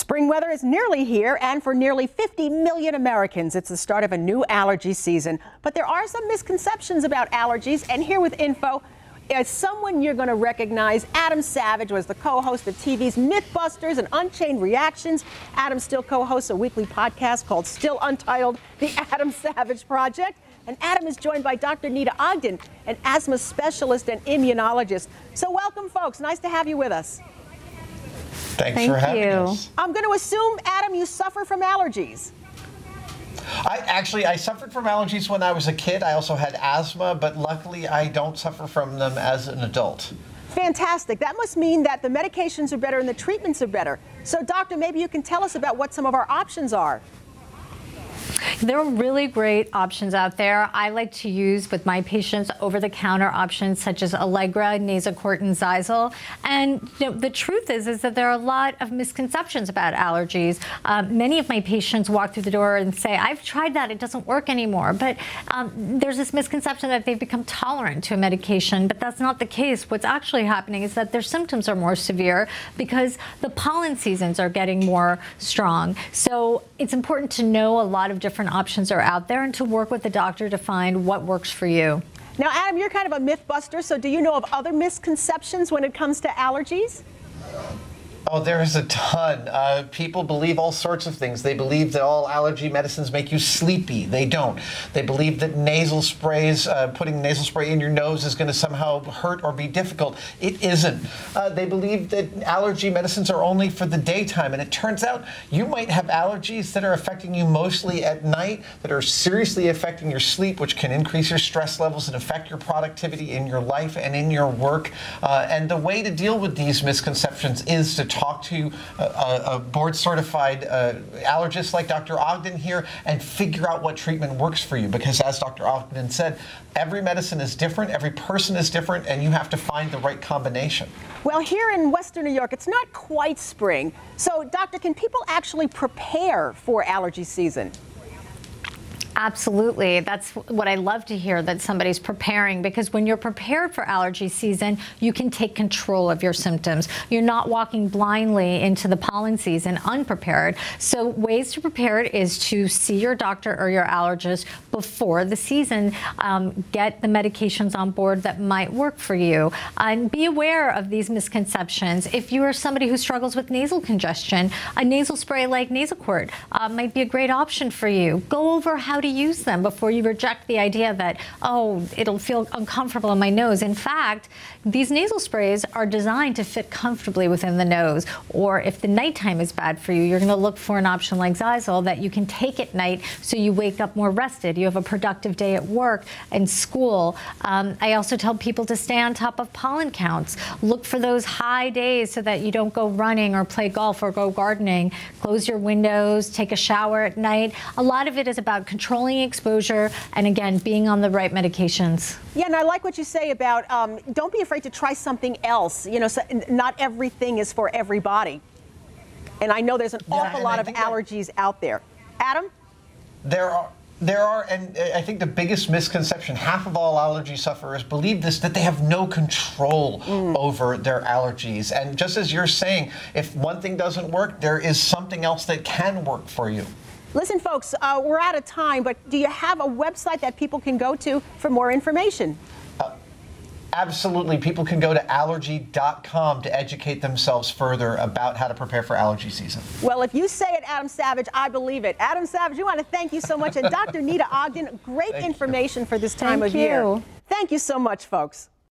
Spring weather is nearly here, and for nearly 50 million Americans, it's the start of a new allergy season. But there are some misconceptions about allergies, and here with info is someone you're going to recognize. Adam Savage was the co-host of TV's Mythbusters and Unchained Reactions. Adam still co-hosts a weekly podcast called Still Untitled, The Adam Savage Project. And Adam is joined by Dr. Neeta Ogden, an asthma specialist and immunologist. So welcome, folks. Nice to have you with us. Thanks for having us. I'm going to assume, Adam, you suffer from allergies. I suffered from allergies when I was a kid. I also had asthma, but luckily I don't suffer from them as an adult. Fantastic. That must mean that the medications are better and the treatments are better. So, doctor, maybe you can tell us about what some of our options are. There are really great options out there. I like to use with my patients over-the-counter options such as Allegra, Nasacort, and Xyzal. And the truth is that there are a lot of misconceptions about allergies. Many of my patients walk through the door and say, "I've tried that; it doesn't work anymore." But there's this misconception that they've become tolerant to a medication, but that's not the case. What's actually happening is that their symptoms are more severe because the pollen seasons are getting more strong. So it's important to know a lot of different options are out there and to work with the doctor to find what works for you. Now, Adam, you're kind of a myth buster, so do you know of other misconceptions when it comes to allergies? Oh, there is a ton. People believe all sorts of things. They believe that all allergy medicines make you sleepy. They don't. They believe that nasal sprays, putting nasal spray in your nose is going to somehow hurt or be difficult. It isn't. They believe that allergy medicines are only for the daytime, and it turns out you might have allergies that are affecting you mostly at night, that are seriously affecting your sleep, which can increase your stress levels and affect your productivity in your life and in your work. And the way to deal with these misconceptions is to talk to a board-certified allergist like Dr. Ogden here and figure out what treatment works for you. Because as Dr. Ogden said, every medicine is different, every person is different, and you have to find the right combination. Well, here in Western New York, it's not quite spring. So, doctor, can people actually prepare for allergy season? Absolutely. That's what I love to hear, that somebody's preparing, because when you're prepared for allergy season, you can take control of your symptoms. You're not walking blindly into the pollen season unprepared. So ways to prepare it is to see your doctor or your allergist before the season. Get the medications on board that might work for you. And be aware of these misconceptions. If you are somebody who struggles with nasal congestion, a nasal spray like Nasacort might be a great option for you. Go over how to use them before you reject the idea that, oh, it'll feel uncomfortable in my nose. In fact, these nasal sprays are designed to fit comfortably within the nose. Or if the nighttime is bad for you, you're going to look for an option like Xyzal that you can take at night so you wake up more rested. You have a productive day at work and school. I also tell people to stay on top of pollen counts. Look for those high days so that you don't go running or play golf or go gardening. Close your windows, take a shower at night. A lot of it is about controlling exposure and, again, being on the right medications. Yeah, and I like what you say about don't be afraid to try something else. You know, so not everything is for everybody. And I know there's an awful lot of allergies out there. Adam? There are, and I think the biggest misconception, half of all allergy sufferers believe this, that they have no control over their allergies. And just as you're saying, if one thing doesn't work, there is something else that can work for you. Listen, folks, we're out of time, but do you have a website that people can go to for more information? Absolutely. People can go to allergy.com to educate themselves further about how to prepare for allergy season. Well, if you say it, Adam Savage, I believe it. Adam Savage, we want to thank you so much. And Dr. Neeta Ogden, great information for this time of year. Thank you. Thank you so much, folks.